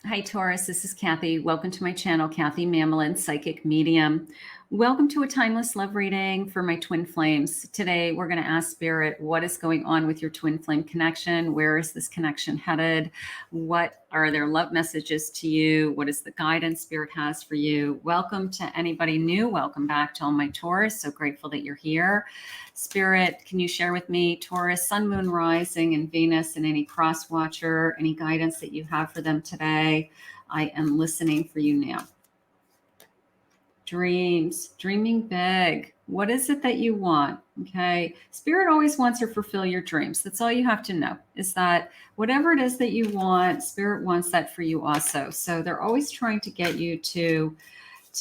Hi, Taurus. This is Kathy. Welcome to my channel, Kathy Mamolen, Psychic Medium. Welcome to a timeless love reading for my twin flames. Today, we're going to ask Spirit, what is going on with your twin flame connection? Where is this connection headed? What are their love messages to you? What is the guidance Spirit has for you? Welcome to anybody new. Welcome back to all my Taurus. So grateful that you're here. Spirit, can you share with me Taurus, Sun, Moon, Rising, and Venus, and any cross watcher, any guidance that you have for them today? I am listening for you now. Dreams, dreaming big. What is it that you want? Okay. Spirit always wants to fulfill your dreams. That's all you have to know, is that whatever it is that you want, Spirit wants that for you also. So they're always trying to get you to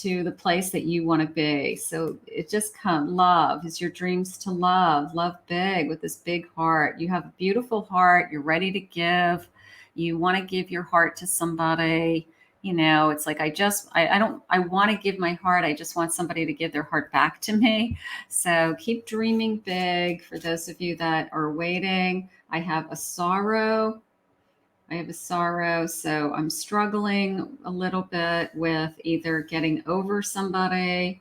the place that you want to be. So it just comes. Love is your dreams to love big with this big heart. You have a beautiful heart. You're ready to give. You want to give your heart to somebody. You know, it's like, I want to give my heart. I just want somebody to give their heart back to me. So keep dreaming big. For those of you that are waiting, I have a sorrow. So I'm struggling a little bit with either getting over somebody.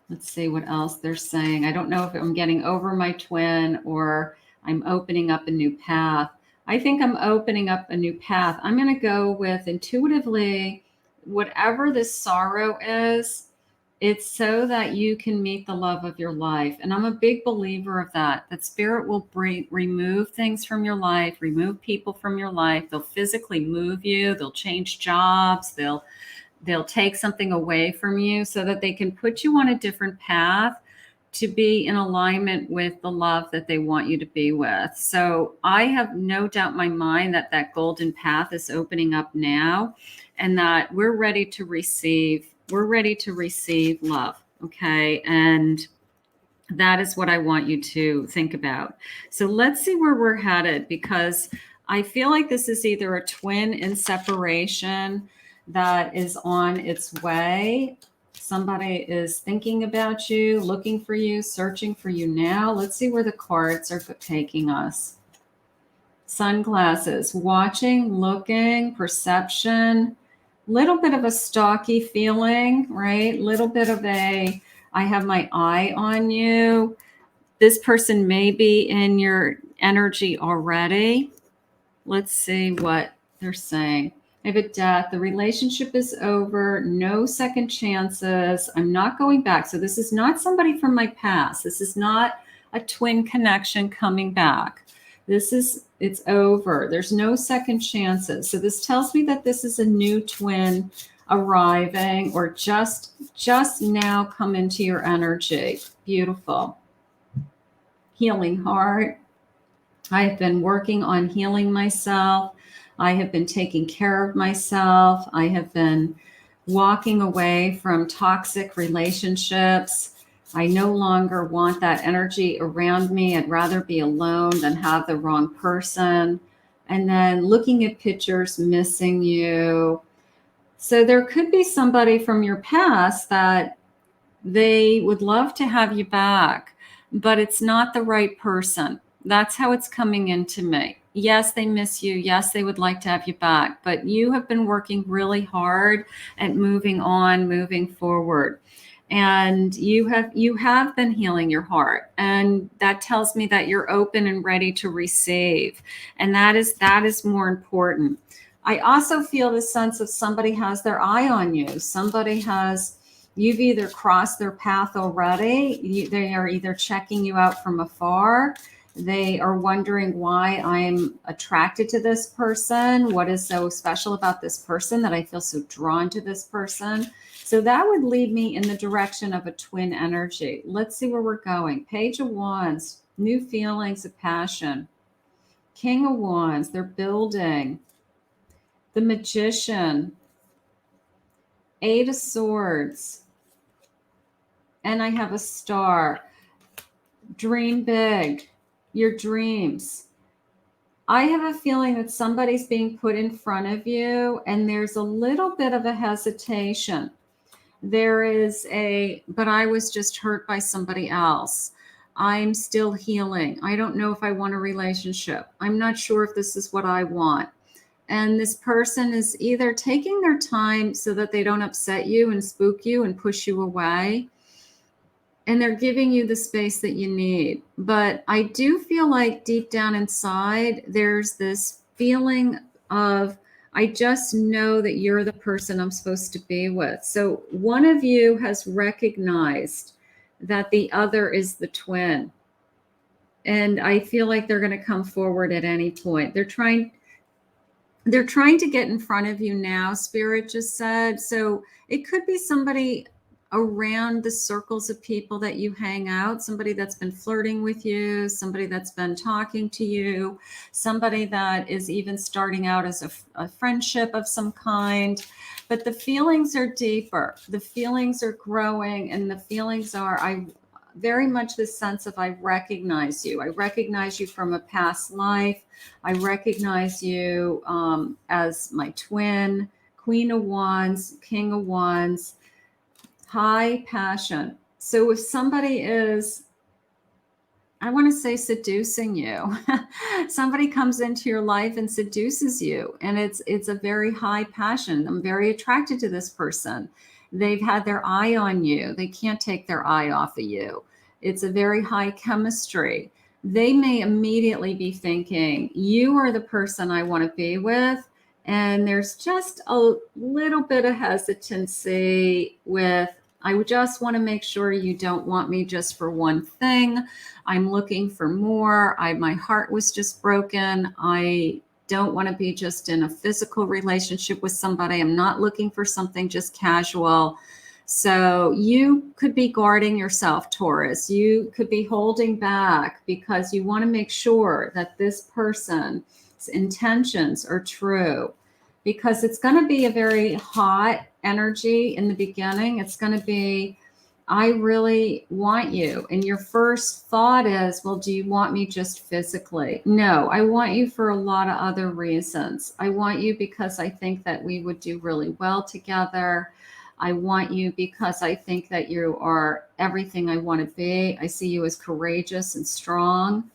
Let's see what else they're saying. I don't know if I'm getting over my twin or I'm opening up a new path. I think I'm opening up a new path. I'm going to go with intuitively, whatever this sorrow is, it's so that you can meet the love of your life. And I'm a big believer of that Spirit will remove things from your life, remove people from your life. They'll physically move you. They'll change jobs. They'll take something away from you so that they can put you on a different path to be in alignment with the love that they want you to be with. So I have no doubt in my mind that that golden path is opening up now, and that we're ready to receive. We're ready to receive love. Okay. And that is what I want you to think about. So let's see where we're headed, because I feel like this is either a twin in separation that is on its way. Somebody is thinking about you, looking for you, searching for you now. Let's see where the cards are taking us. Sunglasses, watching, looking, perception, little bit of a stalky feeling, right? Little bit of I have my eye on you. This person may be in your energy already. Let's see what they're saying. I have a death. The relationship is over. No second chances. I'm not going back. So this is not somebody from my past. This is not a twin connection coming back. It's over. There's no second chances. So this tells me that this is a new twin arriving, or just now come into your energy. Beautiful. Healing heart. I have been working on healing myself. I have been taking care of myself. I have been walking away from toxic relationships. I no longer want that energy around me. I'd rather be alone than have the wrong person. And then looking at pictures, missing you. So there could be somebody from your past that they would love to have you back, but it's not the right person. That's how it's coming into me. Yes, they miss you. Yes, they would like to have you back, but you have been working really hard at moving on, moving forward. And you have been healing your heart. And that tells me that you're open and ready to receive. And that is more important. I also feel the sense of somebody has their eye on you. You've either crossed their path already. They are either checking you out from afar. They are wondering why I'm attracted to this person. What is so special about this person that I feel so drawn to this person? So that would lead me in the direction of a twin energy. Let's see where we're going. Page of Wands, new feelings of passion. King of Wands, they're building. The Magician. Eight of Swords. And I have a star. Dream big. Your dreams. I have a feeling that somebody's being put in front of you, and there's a little bit of a hesitation. But I was just hurt by somebody else. I'm still healing. I don't know if I want a relationship. I'm not sure if this is what I want. And this person is either taking their time so that they don't upset you and spook you and push you away, and they're giving you the space that you need. But I do feel like deep down inside, there's this feeling of, I just know that you're the person I'm supposed to be with. So one of you has recognized that the other is the twin. And I feel like they're going to come forward at any point. They're trying to get in front of you now, Spirit just said. So it could be somebody around the circles of people that you hang out, somebody that's been flirting with you, somebody that's been talking to you, somebody that is even starting out as a friendship of some kind. But the feelings are deeper. The feelings are growing, and the feelings are, I very much this sense of, I recognize you. I recognize you from a past life. I recognize you as my twin, Queen of Wands, King of Wands, high passion. So if somebody is, I want to say, seducing you, somebody comes into your life and seduces you, and it's a very high passion. I'm very attracted to this person. They've had their eye on you. They can't take their eye off of you. It's a very high chemistry. They may immediately be thinking, you are the person I want to be with. And there's just a little bit of hesitancy with, I just want to make sure you don't want me just for one thing. I'm looking for more. My heart was just broken. I don't want to be just in a physical relationship with somebody. I'm not looking for something just casual. So you could be guarding yourself, Taurus. You could be holding back because you want to make sure that this person's intentions are true, because it's going to be a very hot energy in the beginning. It's going to be, I really want you. And your first thought is, well, do you want me just physically? No, I want you for a lot of other reasons. I want you because I think that we would do really well together. I want you because I think that you are everything I want to be. I see you as courageous and strong.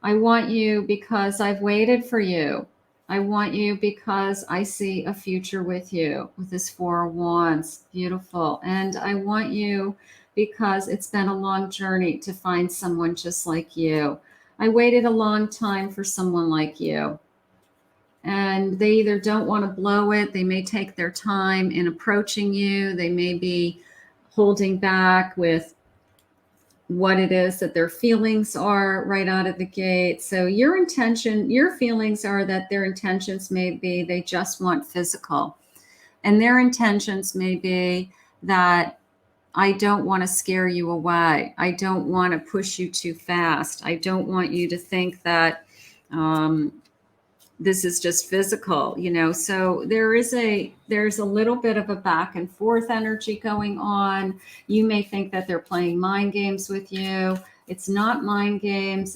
I want you because I've waited for you. I want you because I see a future with you, with this Four of Wands. Beautiful. And I want you because it's been a long journey to find someone just like you. I waited a long time for someone like you. And they either don't want to blow it, they may take their time in approaching you, they may be holding back with what it is that their feelings are right out of the gate. So your intention, your feelings are that their intentions may be they just want physical. And their intentions may be that I don't want to scare you away. I don't want to push you too fast. I don't want you to think that this is just physical, so there's a little bit of a back and forth energy going on. You may think that they're playing mind games with you. It's not mind games.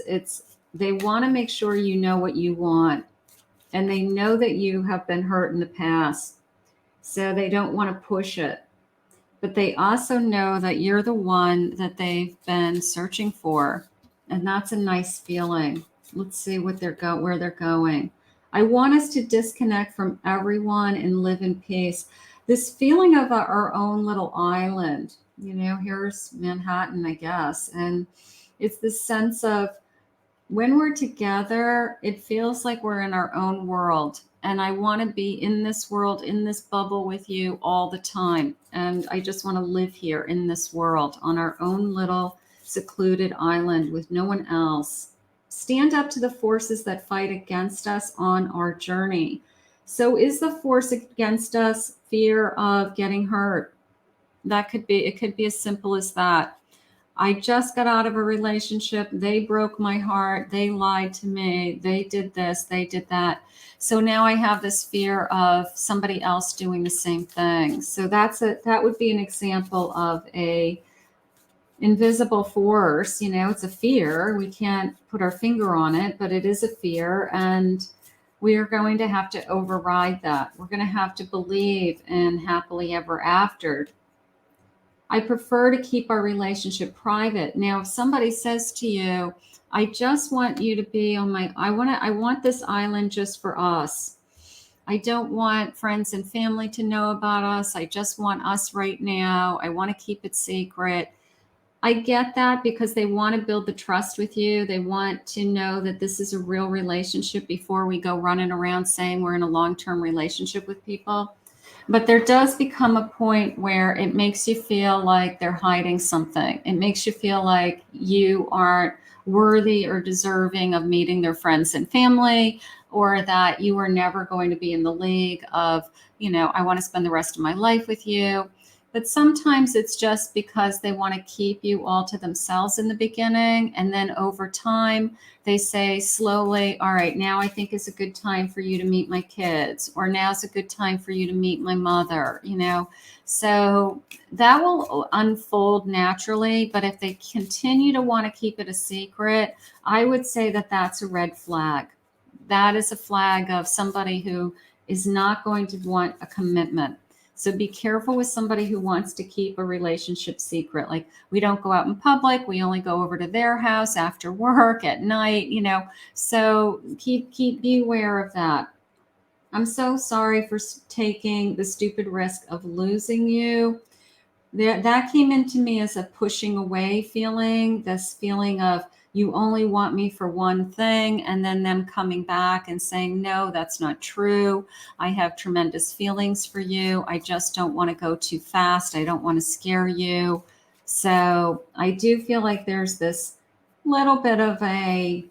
They want to make sure you know what you want, and they know that you have been hurt in the past, so they don't want to push it, but they also know that you're the one that they've been searching for, and that's a nice feeling. Let's see where they're going. I want us to disconnect from everyone and live in peace. This feeling of our own little island, here's Manhattan, I guess. And it's this sense of when we're together, it feels like we're in our own world. And I want to be in this world, in this bubble with you all the time. And I just want to live here in this world on our own little secluded island with no one else. Stand up to the forces that fight against us on our journey. So is the force against us fear of getting hurt? It could be as simple as that. I just got out of a relationship. They broke my heart. They lied to me. They did this, they did that. So now I have this fear of somebody else doing the same thing. So that would be an example of a invisible force. It's a fear. We can't put our finger on it, but it is a fear, and we are going to have to override that. We're going to have to believe in happily ever after. I prefer to keep our relationship private. Now, if somebody says to you, I just want you to be on I want this island just for us. I don't want friends and family to know about us. I just want us right now. I want to keep it secret. I get that because they want to build the trust with you. They want to know that this is a real relationship before we go running around saying we're in a long-term relationship with people. But there does become a point where it makes you feel like they're hiding something. It makes you feel like you aren't worthy or deserving of meeting their friends and family, or that you are never going to be in the league of, I want to spend the rest of my life with you. But sometimes it's just because they want to keep you all to themselves in the beginning. And then over time, they say slowly, all right, now I think is a good time for you to meet my kids, or now's a good time for you to meet my mother, So that will unfold naturally. But if they continue to want to keep it a secret, I would say that that's a red flag. That is a flag of somebody who is not going to want a commitment. So be careful with somebody who wants to keep a relationship secret. Like, we don't go out in public. We only go over to their house after work at night, So be aware of that. I'm so sorry for taking the stupid risk of losing you. That came into me as a pushing away feeling, this feeling of you only want me for one thing, and then them coming back and saying, no, that's not true. I have tremendous feelings for you. I just don't want to go too fast. I don't want to scare you. So I do feel like there's this little bit of a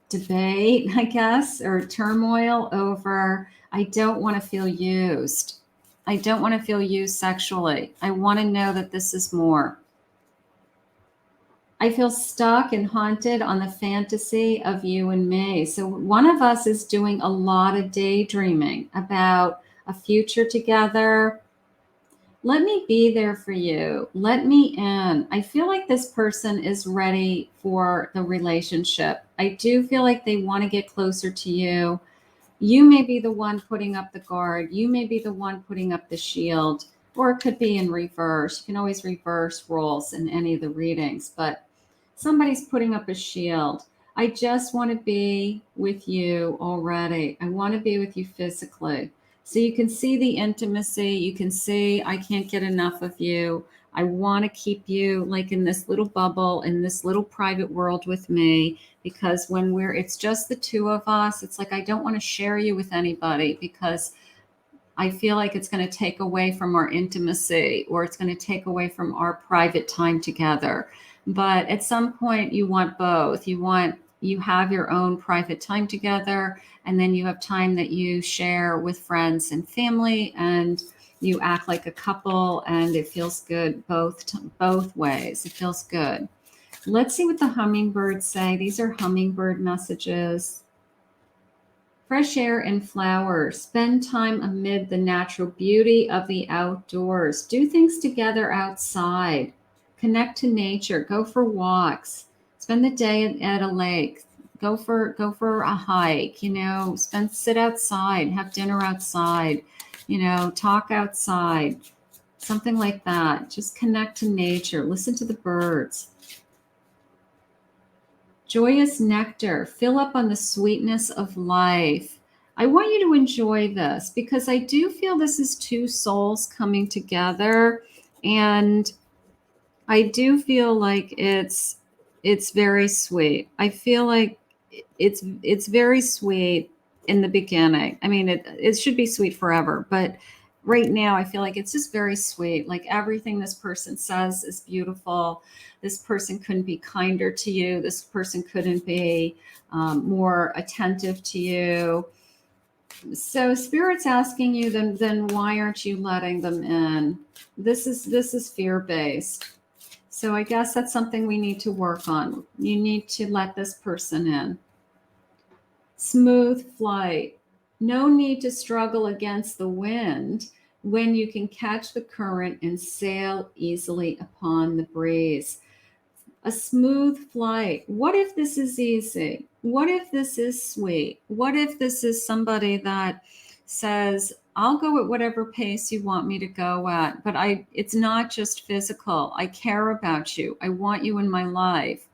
debate, I guess, or turmoil over, I don't want to feel used. I don't want to feel used sexually. I want to know that this is more. I feel stuck and haunted on the fantasy of you and me. So one of us is doing a lot of daydreaming about a future together. Let me be there for you. Let me in. I feel like this person is ready for the relationship. I do feel like they want to get closer to you. You may be the one putting up the guard. You may be the one putting up the shield, or it could be in reverse. You can always reverse roles in any of the readings, but somebody's putting up a shield. I just want to be with you already. I want to be with you physically. So you can see the intimacy. You can see, I can't get enough of you. I want to keep you like in this little bubble, in this little private world with me, because when it's just the two of us, it's like, I don't want to share you with anybody because I feel like it's going to take away from our intimacy, or it's going to take away from our private time together. But at some point you want both. You have your own private time together, and then you have time that you share with friends and family, and you act like a couple, and it feels good both ways. It feels good. Let's see what the hummingbirds say. These are hummingbird messages. Fresh air and flowers. Spend time amid the natural beauty of the outdoors. Do things together outside. Connect to nature. Go for walks. Spend the day at a lake. Go for a hike. Sit outside. Have dinner outside. Talk outside. Something like that. Just connect to nature. Listen to the birds. Joyous nectar, fill up on the sweetness of life. I want you to enjoy this because I do feel this is two souls coming together, and I do feel like it's very sweet. I feel like it's very sweet in the beginning. I mean, it should be sweet forever, but right now I feel like it's just very sweet. Like everything this person says is beautiful. This person couldn't be kinder to you. This person couldn't be more attentive to you. So Spirit's asking you, then why aren't you letting them in? This is fear-based. So I guess that's something we need to work on. You need to let this person in. Smooth flight. No need to struggle against the wind when you can catch the current and sail easily upon the breeze. A smooth flight. What if this is easy? What if this is sweet? What if this is somebody that says, I'll go at whatever pace you want me to go at, but it's not just physical. I care about you. I want you in my life.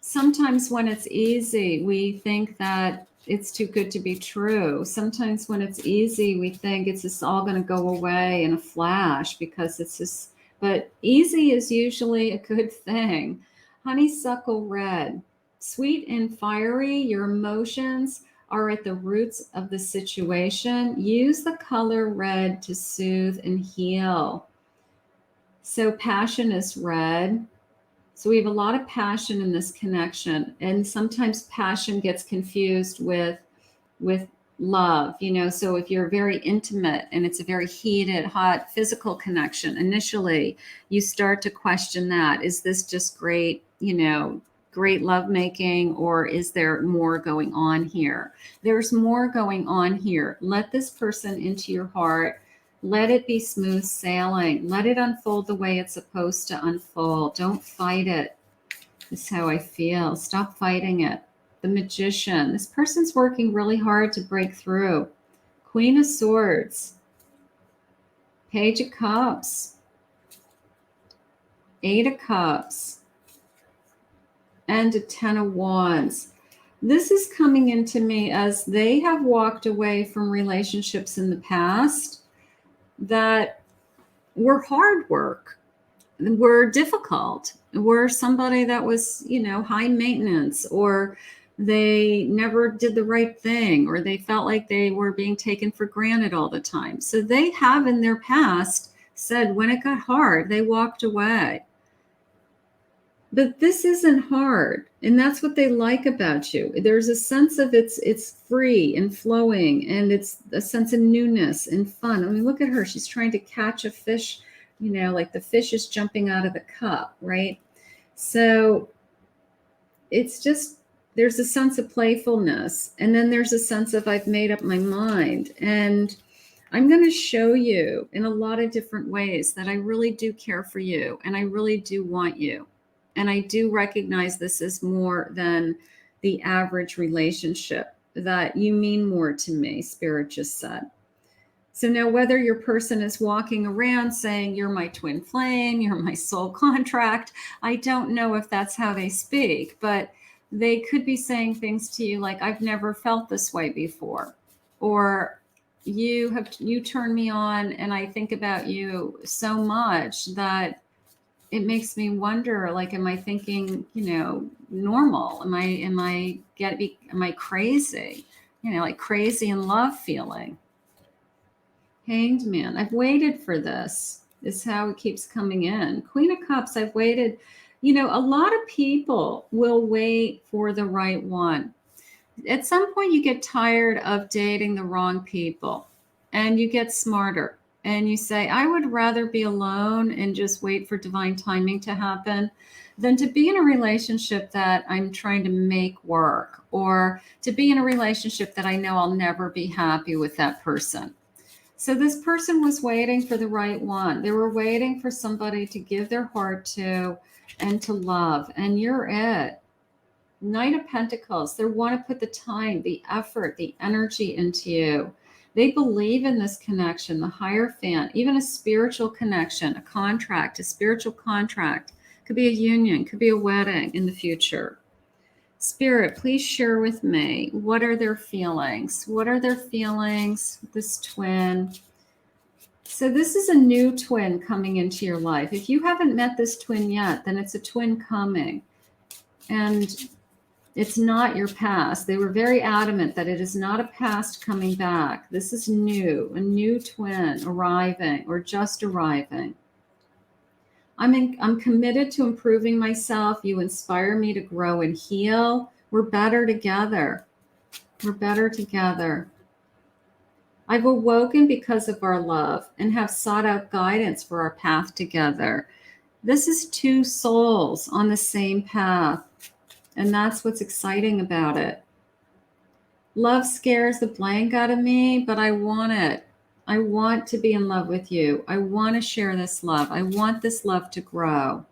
Sometimes when it's easy, we think that it's too good to be true. Sometimes when it's easy, we think it's just all going to go away in a flash because it's just, but easy is usually a good thing. Honeysuckle red, sweet and fiery, your emotions are at the roots of the situation. Use the color red to soothe and heal. So passion is red. So we have a lot of passion in this connection, and sometimes passion gets confused with love, you know. So if you're very intimate and it's a very heated, hot physical connection, initially you start to question that. Is this just great, you know, great lovemaking, or is there more going on here? There's more going on here. Let this person into your heart. Let it be smooth sailing. Let it unfold the way it's supposed to unfold. Don't fight it. This is how I feel. Stop fighting it. The Magician. This person's working really hard to break through. Queen of Swords. Page of Cups. Eight of Cups. And a Ten of Wands. This is coming into me as they have walked away from relationships in the past that were hard work, were difficult, were somebody that was, you know, high maintenance, or they never did the right thing, or they felt like they were being taken for granted all the time. So they have in their past said when it got hard, they walked away. But this isn't hard, and that's what they like about you. There's a sense of it's free and flowing, and it's a sense of newness and fun. I mean, look at her. She's trying to catch a fish, you know, like the fish is jumping out of the cup, right? So it's just, there's a sense of playfulness, and then there's a sense of I've made up my mind, and I'm going to show you in a lot of different ways that I really do care for you, and I really do want you. And I do recognize this is more than the average relationship, that you mean more to me, Spirit just said. So now whether your person is walking around saying, you're my twin flame, you're my soul contract, I don't know if that's how they speak, but they could be saying things to you like, I've never felt this way before, or you turn me on and I think about you so much that it makes me wonder, like, am I thinking, you know, normal? Am I crazy? You know, like crazy in love feeling. Hanged Man. I've waited for this. This is how it keeps coming in. Queen of Cups. I've waited. You know, a lot of people will wait for the right one. At some point, you get tired of dating the wrong people, and you get smarter. And you say, I would rather be alone and just wait for divine timing to happen than to be in a relationship that I'm trying to make work, or to be in a relationship that I know I'll never be happy with that person. So this person was waiting for the right one. They were waiting for somebody to give their heart to and to love. And you're it. Knight of Pentacles. They want to put the time, the effort, the energy into you. They believe in this connection, the Hierophant, even a spiritual connection, a contract, a spiritual contract. Could be a union, could be a wedding in the future. Spirit, please share with me, what are their feelings? What are their feelings? This twin. So this is a new twin coming into your life. If you haven't met this twin yet, then it's a twin coming. And it's not your past. They were very adamant that it is not a past coming back. This is new, a new twin arriving or just arriving. I'm committed to improving myself. You inspire me to grow and heal. We're better together. We're better together. I've awoken because of our love and have sought out guidance for our path together. This is two souls on the same path. And that's what's exciting about it. Love scares the blank out of me, but I want it. I want to be in love with you. I want to share this love. I want this love to grow.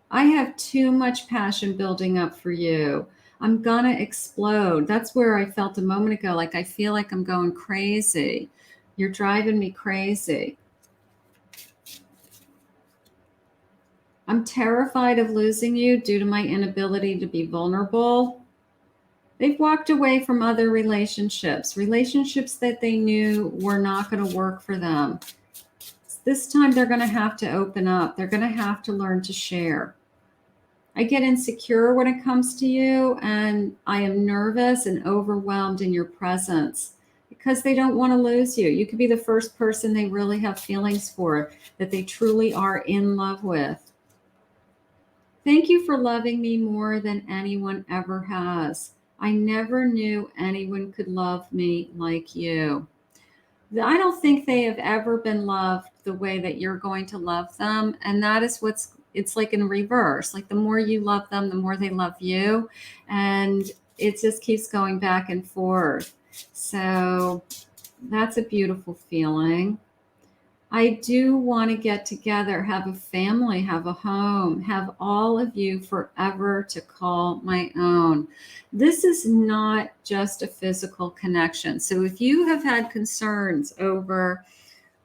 I have too much passion building up for you. I'm gonna explode. That's where I felt a moment ago, like I feel like I'm going crazy. You're driving me crazy. I'm terrified of losing you due to my inability to be vulnerable. They've walked away from other relationships that they knew were not going to work for them. This time they're going to have to open up. They're going to have to learn to share. I get insecure when it comes to you, and I am nervous and overwhelmed in your presence because they don't want to lose you. You could be the first person they really have feelings for, that they truly are in love with. Thank you for loving me more than anyone ever has. I never knew anyone could love me like you. I don't think they have ever been loved the way that you're going to love them. And that is it's like in reverse. Like the more you love them, the more they love you. And it just keeps going back and forth. So that's a beautiful feeling. I do want to get together, have a family, have a home, have all of you forever to call my own. This is not just a physical connection. So if you have had concerns over,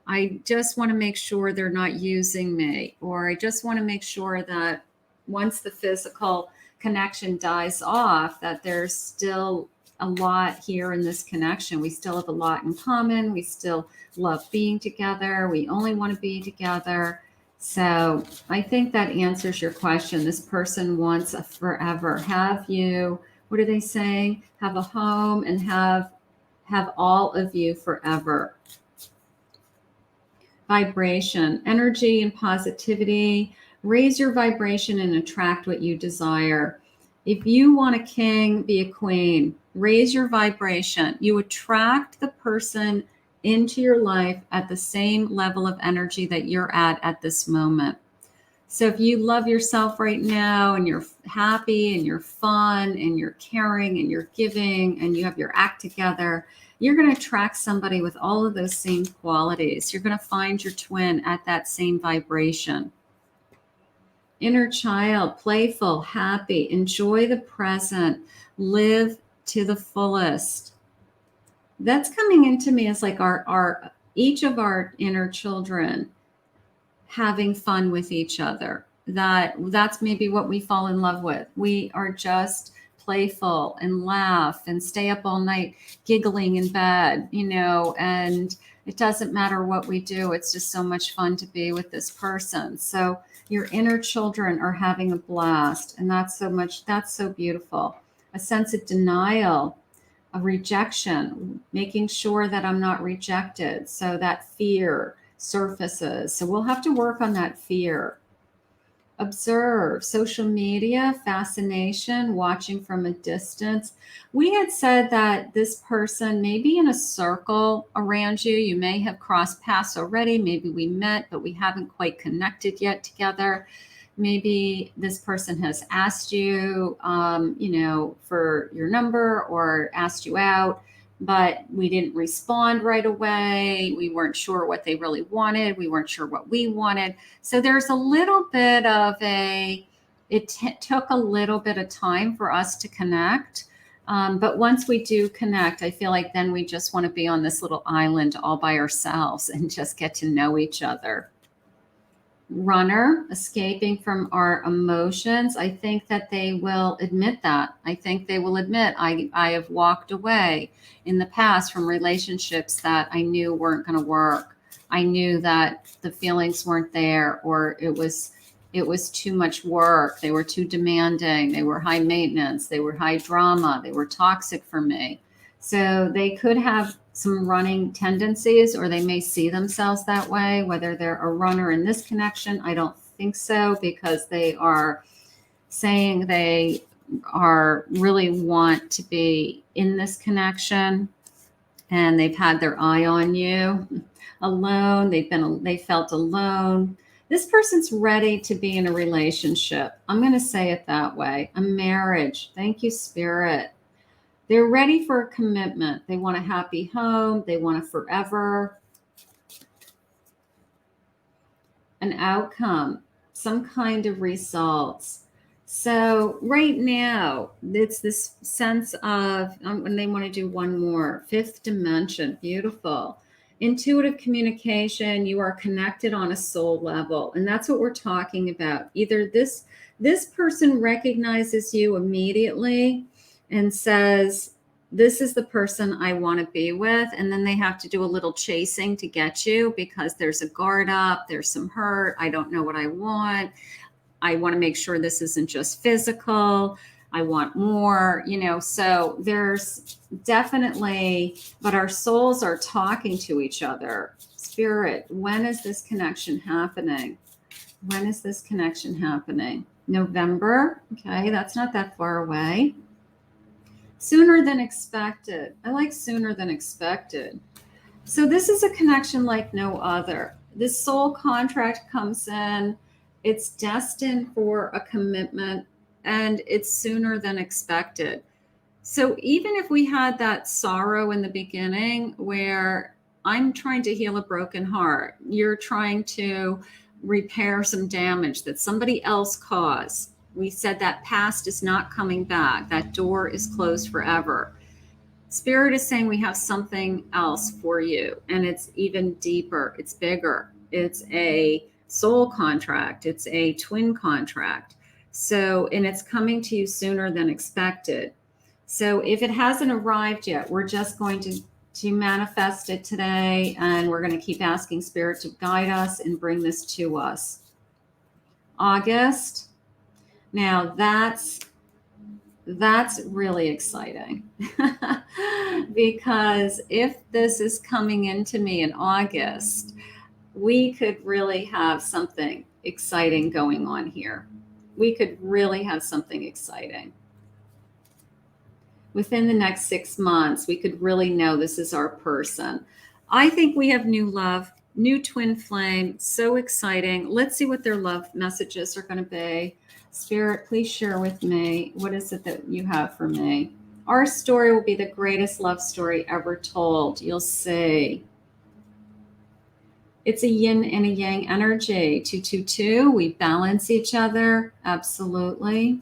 I just want to make sure they're not using me, or I just want to make sure that once the physical connection dies off, that there's still a lot here in this connection. We still have a lot in common. We still love being together. We only want to be together. So I think that answers your question. This person wants a forever. Have you, what are they saying? Have a home and have all of you forever. Vibration, energy and positivity. Raise your vibration and attract what you desire. If you want a king, be a queen. Raise your vibration. You attract the person into your life at the same level of energy that you're at this moment. So if you love yourself right now and you're happy and you're fun and you're caring and you're giving and you have your act together, you're going to attract somebody with all of those same qualities. You're going to find your twin at that same vibration. Inner child, playful, happy, enjoy the present, live to the fullest. That's coming into me as like our each of our inner children having fun with each other. That's maybe what we fall in love with. We are just playful and laugh and stay up all night giggling in bed, and it doesn't matter what we do. It's just so much fun to be with this person. So your inner children are having a blast, and that's so beautiful. A sense of denial, a rejection, making sure that I'm not rejected. So that fear surfaces. So we'll have to work on that fear. Observe social media, fascination, watching from a distance. We had said that this person may be in a circle around you. You may have crossed paths already. Maybe we met, but we haven't quite connected yet together. Maybe this person has asked you, for your number or asked you out, but we didn't respond right away. We weren't sure what they really wanted. We weren't sure what we wanted. So there's a little bit of it took a little bit of time for us to connect. But once we do connect, I feel like then we just want to be on this little island all by ourselves and just get to know each other. Runner, escaping from our emotions. I think that they will admit that. I think they will admit I have walked away in the past from relationships that I knew weren't going to work. I knew that the feelings weren't there, or it was too much work. They were too demanding. They were high maintenance. They were high drama. They were toxic for me. So they could have some running tendencies, or they may see themselves that way. Whether they're a runner in this connection, I don't think so, because they are saying they are really want to be in this connection, and they've had their eye on you. Alone, they felt alone. This person's ready to be in a relationship. I'm going to say it that way. A marriage. Thank you, Spirit. They're ready for a commitment. They want a happy home. They want a forever. An outcome, some kind of results. So right now, it's this sense of, when they want to do one more, fifth dimension, beautiful. Intuitive communication, you are connected on a soul level. And that's what we're talking about. Either this person recognizes you immediately, and says, this is the person I want to be with. And then they have to do a little chasing to get you because there's a guard up, there's some hurt. I don't know what I want. I want to make sure this isn't just physical. I want more, so there's definitely, but our souls are talking to each other. Spirit, when is this connection happening? When is this connection happening? November. Okay, that's not that far away. Sooner than expected. I like sooner than expected. So this is a connection like no other. This soul contract comes in. It's destined for a commitment, and it's sooner than expected. So even if we had that sorrow in the beginning where I'm trying to heal a broken heart, you're trying to repair some damage that somebody else caused. We said that past is not coming back. That door is closed forever. Spirit is saying we have something else for you, and it's even deeper. It's bigger. It's a soul contract. It's a twin contract. So, and it's coming to you sooner than expected. So if it hasn't arrived yet, we're just going to manifest it today, and we're going to keep asking Spirit to guide us and bring this to us. August. Now that's really exciting because if this is coming into me in August, we could really have something exciting going on here. We could really have something exciting. Within the next 6 months, we could really know this is our person. I think we have new love, new twin flame, so exciting. Let's see what their love messages are going to be. Spirit, please share with me. What is it that you have for me? Our story will be the greatest love story ever told. You'll see. It's a yin and a yang energy. 222. We balance each other. Absolutely.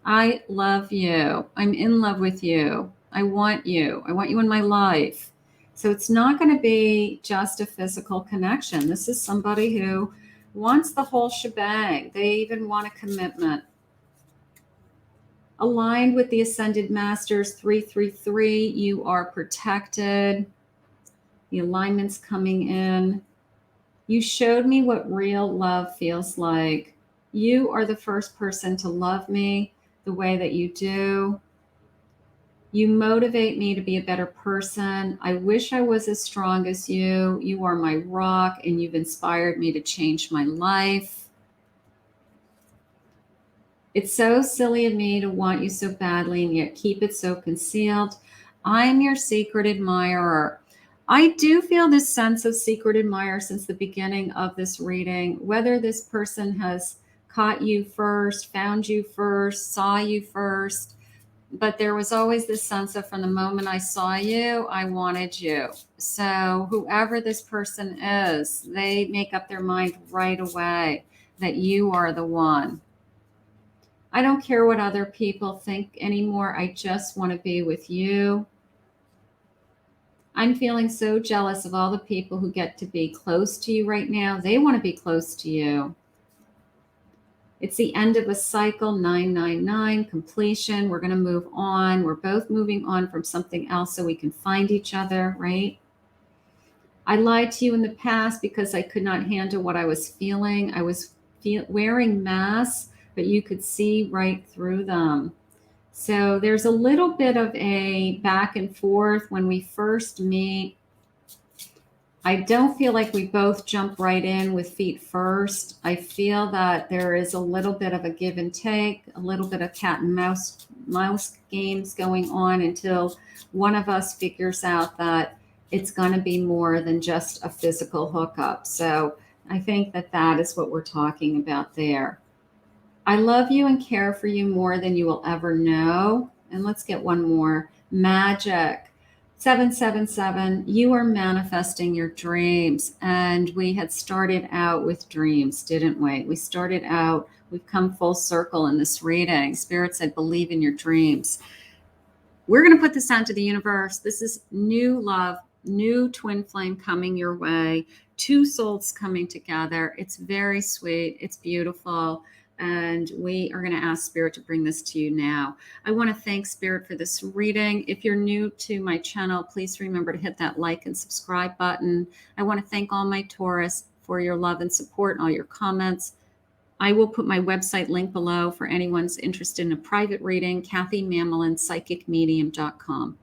I love you. I'm in love with you. I want you. I want you in my life. So it's not going to be just a physical connection. This is somebody who wants the whole shebang. They even want a commitment. Aligned with the Ascended Masters 333, you are protected. The alignment's coming in. You showed me what real love feels like. You are the first person to love me the way that you do. You motivate me to be a better person. I wish I was as strong as you. You are my rock, and you've inspired me to change my life. It's so silly of me to want you so badly and yet keep it so concealed. I'm your secret admirer. I do feel this sense of secret admirer since the beginning of this reading, whether this person has caught you first, found you first, saw you first. But there was always this sense of from the moment I saw you, I wanted you. So whoever this person is, they make up their mind right away that you are the one. I don't care what other people think anymore. I just want to be with you. I'm feeling so jealous of all the people who get to be close to you right now. They want to be close to you. It's the end of a cycle, 999, completion. We're going to move on. We're both moving on from something else so we can find each other, right? I lied to you in the past because I could not handle what I was feeling. I was wearing masks, but you could see right through them. So there's a little bit of a back and forth when we first meet. I don't feel like we both jump right in with feet first. I feel that there is a little bit of a give and take, a little bit of cat and mouse games going on until one of us figures out that it's going to be more than just a physical hookup. So I think that is what we're talking about there. I love you and care for you more than you will ever know. And let's get one more. Magick. 777, you are manifesting your dreams. And we had started out with dreams, didn't we? We started out, we've come full circle in this reading. Spirit said, believe in your dreams. We're going to put this out to the universe. This is new love, new twin flame coming your way, two souls coming together. It's very sweet. It's beautiful. And we are going to ask Spirit to bring this to you now. I want to thank Spirit for this reading. If you're new to my channel, please remember to hit that like and subscribe button. I want to thank all my Taurus for your love and support and all your comments. I will put my website link below for anyone's interested in a private reading, KathyMamolen, psychicmedium.com.